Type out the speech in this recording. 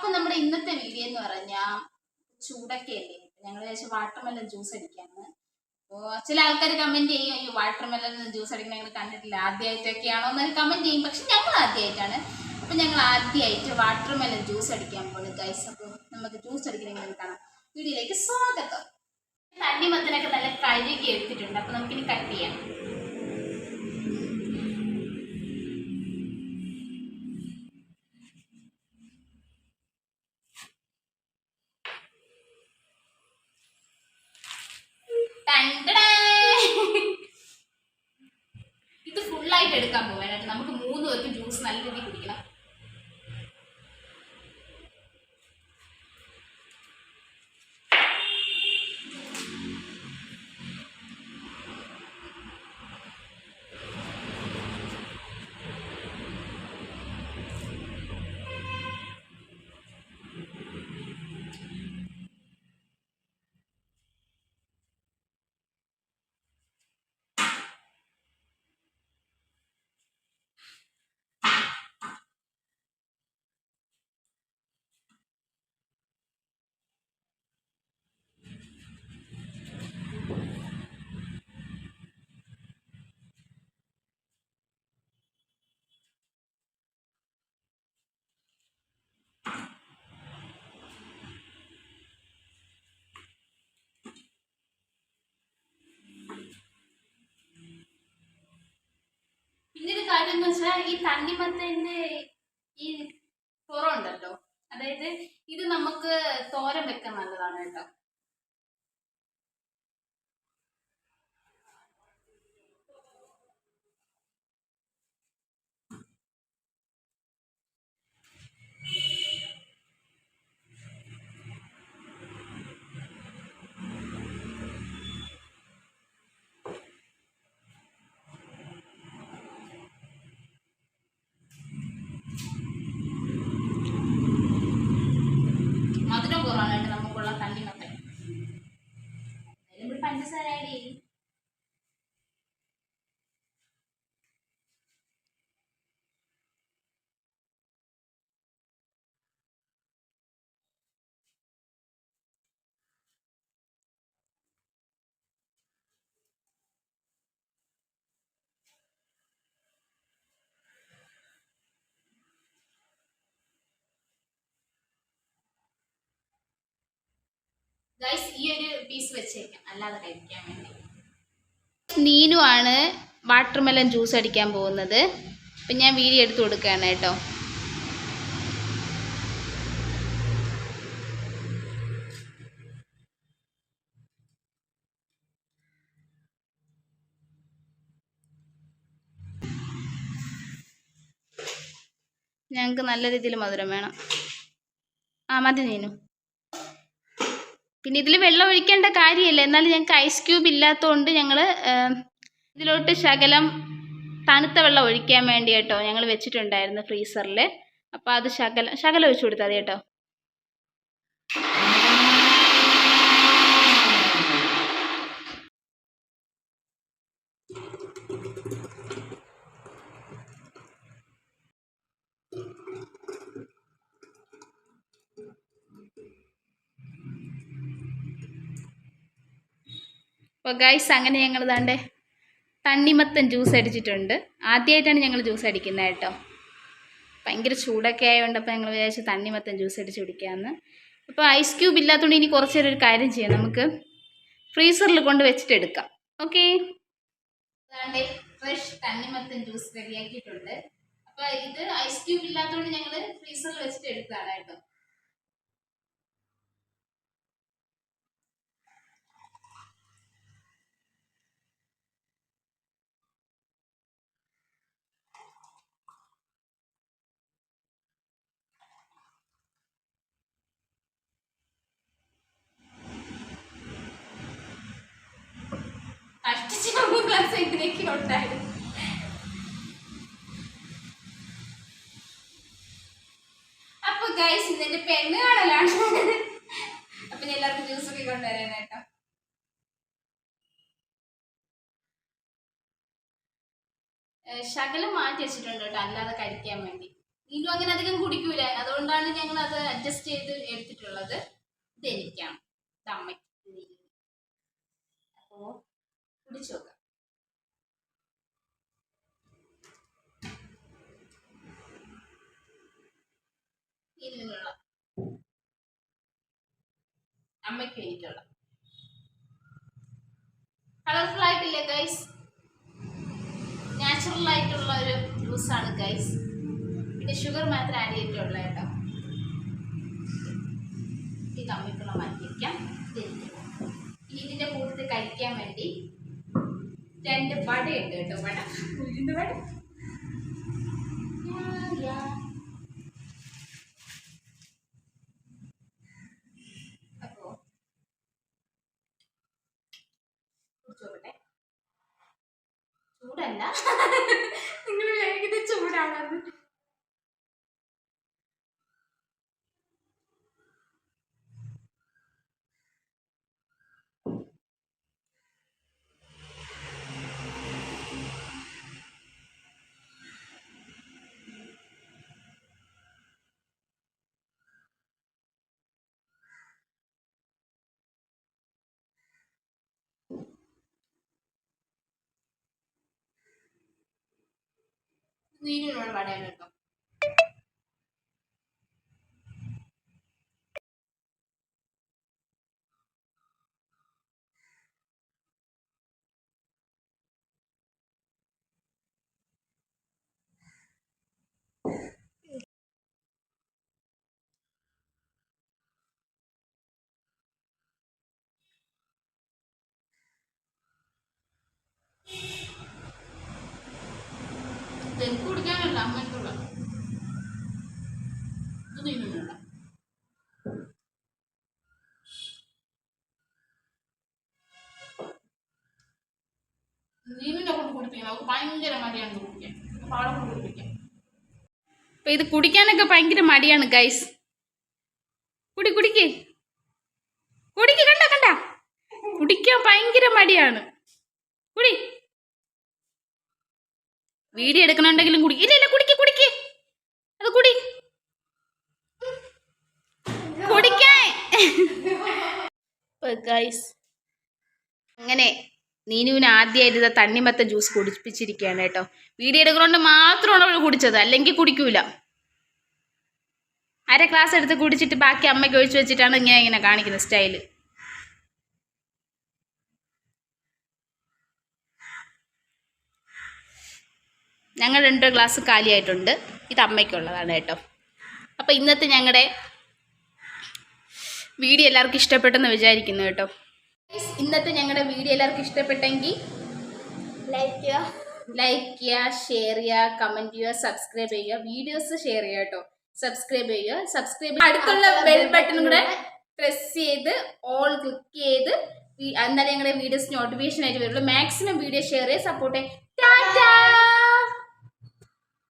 അപ്പൊ നമ്മുടെ ഇന്നത്തെ വീഡിയോ എന്ന് പറഞ്ഞാൽ ചൂടൊക്കെയല്ലേ, ഞങ്ങൾ വിചാരിച്ചു വാട്ടർമെലൺ ജ്യൂസ് അടിക്കാന്ന്. അപ്പോൾ ചില ആൾക്കാർ കമന്റ് ചെയ്യും, ഈ വാട്ടർമെലൺ ജ്യൂസ് അടിക്കുന്ന ഞങ്ങൾ കണ്ടിട്ടില്ല, ആദ്യമായിട്ടൊക്കെയാണോ എന്നൊരു കമന്റ് ചെയ്യും. പക്ഷെ ഞങ്ങൾ ആദ്യമായിട്ടാണ്. അപ്പൊ ഞങ്ങൾ ആദ്യമായിട്ട് വാട്ടർമെലൺ ജ്യൂസ് അടിക്കാൻ പോകുന്നത് ഗൈസ്. അപ്പോൾ നമുക്ക് ജ്യൂസ് അടിക്കണമെങ്കിൽ കാണാം. വീഡിയോയിലേക്ക് സ്വാഗതം. തണ്ണിമത്തനൊക്കെ നല്ല കഴുകി എടുത്തിട്ടുണ്ട്. അപ്പൊ നമുക്കിനി കട്ട് ചെയ്യാം. ഇത് ഫുള്ളായിട്ട് എടുക്കാൻ പോകാനായിട്ട് നമുക്ക് 3 പേർക്ക് ജ്യൂസ് നല്ല രീതിയിൽ കുടിക്കണം. പിന്നൊരു കാര്യം എന്ന് വെച്ചാൽ ഈ തണ്ണിമത്തന്റെ ഈ പുറമുണ്ടല്ലോ, അതായത് ഇത് നമുക്ക് തോരൻ വെക്കാൻ നല്ലതാണ് കേട്ടോ. മധുരം കുറവാണ് നമുക്കുള്ള തണ്ണിമത്തൻ. അതിൽ പഞ്ചസാര ആഡ് ചെയ്യും. ഗൈസ്, ഈ ഒരു പീസ് വെച്ചേക്കാം, അല്ലാതെ കഴിക്കാൻ വേണ്ടി. നീനു ആണ് വാട്ടർമെലൺ ജ്യൂസ് അടിക്കാൻ പോകുന്നത്. അപ്പം ഞാൻ വീഡിയോ എടുത്ത് കൊടുക്കുകയാണ് കേട്ടോ. ഞങ്ങൾക്ക് നല്ല രീതിയിൽ മധുരം വേണം. മതി നീനു. പിന്നെ ഇതിൽ വെള്ളം ഒഴിക്കേണ്ട കാര്യമില്ല, എന്നാലും ഞങ്ങൾക്ക് ഐസ് ക്യൂബ് ഇല്ലാത്തതുകൊണ്ട് ഞങ്ങൾ ഇതിലോട്ട് ശകലം തണുത്ത വെള്ളം ഒഴിക്കാൻ വേണ്ടി കേട്ടോ ഞങ്ങൾ വെച്ചിട്ടുണ്ടായിരുന്നു ഫ്രീസറിൽ. അപ്പോൾ അത് ശകലം ഒഴിച്ചു കൊടുത്താൽ മതി കേട്ടോ. അപ്പോൾ ഗൈസ്, അങ്ങനെ ഞങ്ങൾ ദാണ്ടേ തണ്ണിമത്തൻ ജ്യൂസ് അടിച്ചിട്ടുണ്ട്. ആദ്യമായിട്ടാണ് ഞങ്ങൾ ജ്യൂസ് അടിക്കുന്നത് കേട്ടോ. ഭയങ്കര ചൂടൊക്കെ ആയതുകൊണ്ട് അപ്പോൾ ഞങ്ങൾ വിചാരിച്ചു തണ്ണിമത്തൻ ജ്യൂസ് അടിച്ച് കുടിക്കാമെന്ന്. അപ്പോൾ ഐസ് ക്യൂബ് ഇല്ലാത്തതുകൊണ്ട് ഇനി കുറച്ച് നേരം ഒരു കാര്യം ചെയ്യാം, നമുക്ക് ഫ്രീസറിൽ കൊണ്ട് വെച്ചിട്ട് എടുക്കാം. ഓക്കെ, ദാണ്ടേ ഫ്രഷ് തണ്ണിമത്തൻ ജ്യൂസ് റെഡിയാക്കിയിട്ടുണ്ട്. അപ്പോൾ ഇത് ഐസ് ക്യൂബ് ഇല്ലാത്തതുകൊണ്ട് ഞങ്ങൾ ഫ്രീസറിൽ വെച്ചിട്ട് എടുക്കുകയാണ് കേട്ടോ. ഗ്ലാസ് എങ്ങനെയൊക്കെ ഉണ്ടായിരുന്നു. അപ്പൊ ഗൈസ്, ഇതിന്റെ പെണ്ണ് കാണലാണ്. അപ്പൊ ഞാൻ എല്ലാവർക്കും ജ്യൂസ് ഒക്കെ കൊണ്ടുവരാൻ കേട്ടോ. ശകലം മാറ്റി വെച്ചിട്ടുണ്ട് കേട്ടോ, അല്ലാതെ കഴിക്കാൻ വേണ്ടി. നീനും അങ്ങനെ അധികം കുടിക്കൂല, അതുകൊണ്ടാണ് ഞങ്ങൾ അത് അഡ്ജസ്റ്റ് ചെയ്ത് എടുത്തിട്ടുള്ളത് ഇത് എനിക്കാണ്, ഇത് അമ്മയ്ക്ക്. അപ്പോൾ കുടിച്ചു നോക്കാം. ഇതിനുള്ള അമ്മയ്ക്ക് വേണ്ടിയിട്ടുള്ള കളർഫുൾ ആയിട്ടില്ലേ ഗൈസ്? നാച്ചുറൽ ആയിട്ടുള്ള ഒരു ജ്യൂസാണ് ഗൈസ്. പിന്നെ ഷുഗർ മാത്രം ആഡ് ചെയ്തിട്ടുള്ള കേട്ടോ. ഈ കമ്മിക്കുള്ള മാറ്റി വയ്ക്കാം. ഇനി ഇതിൻ്റെ കൂട്ടത്തിൽ കഴിക്കാൻ വേണ്ടി 2 വടയുണ്ട് കേട്ടോ. വട, ഉഴുന്ന് വട. അപ്പോ ചോട്ടെ, ചൂടല്ല, നിങ്ങൾ വിചാരിക്കുന്നത് ചൂടാണെന്ന്. നീരിലുള്ള വടയാണ് കേട്ടോ. എനിക്ക് കുടിക്കാനല്ല, അമ്മയ്ക്കുള്ള. ഇത് നീരുന്നില്ല. നീരിനെ കൊണ്ട് കുടിപ്പിക്കണം. അവർക്ക് ഭയങ്കര മടിയാണ് കുടിക്കാൻ. പാടെ കൊണ്ട് കുടിപ്പിക്കാം. അപ്പൊ ഇത് കുടിക്കാനൊക്കെ ഭയങ്കര മടിയാണ് ഗൈസ്. കുടിക്ക് കണ്ട കുടിക്കാൻ ഭയങ്കര മടിയാണ്. വീഡിയോ എടുക്കണുണ്ടെങ്കിലും ഇല്ല കുടിക്ക് അത് കുടിക്കാൻ. ഗൈസ്, അങ്ങനെ നീനുവിന് ആദ്യമായിട്ട് തണ്ണിമത്തൻ ജ്യൂസ് കുടിപ്പിച്ചിരിക്കുകയാണ് കേട്ടോ. വീഡിയോ എടുക്കുന്നതുകൊണ്ട് മാത്രമാണ് അവൾ കുടിച്ചത്, അല്ലെങ്കിൽ കുടിക്കൂല. 1/2 ഗ്ലാസ് എടുത്ത് കുടിച്ചിട്ട് ബാക്കി അമ്മയ്ക്ക് ഒഴിച്ചു വെച്ചിട്ടാണ് ഇങ്ങനെ കാണിക്കുന്ന സ്റ്റൈല്. ഞങ്ങൾ 2 ഗ്ലാസ് കാലിയായിട്ടുണ്ട്. ഇത് അമ്മയ്ക്കുള്ളതാണ് കേട്ടോ. അപ്പോൾ ഇന്നത്തെ ഞങ്ങളുടെ വീഡിയോ എല്ലാവർക്കും ഇഷ്ടപ്പെട്ടെന്ന് വിചാരിക്കുന്നു കേട്ടോ. ഇന്നത്തെ ഞങ്ങളുടെ വീഡിയോ എല്ലാവർക്കും ഇഷ്ടപ്പെട്ടെങ്കിൽ ലൈക്ക് ചെയ്യുക, ഷെയർ ചെയ്യുക, കമൻറ്റ് ചെയ്യുക, സബ്സ്ക്രൈബ് ചെയ്യുക. വീഡിയോസ് ഷെയർ ചെയ്യുക കേട്ടോ. സബ്സ്ക്രൈബ് അടുത്തുള്ള ബെൽ ബട്ടൺ കൂടെ പ്രസ് ചെയ്ത് ഓൾ ക്ലിക്ക് ചെയ്ത് എന്നാലേ ഞങ്ങളുടെ വീഡിയോസ് നോട്ടിഫിക്കേഷൻ ആയിട്ട് വരുള്ളൂ. മാക്സിമം വീഡിയോ ഷെയർ ചെയ്ത് സപ്പോർട്ട് ചെയ്യാം.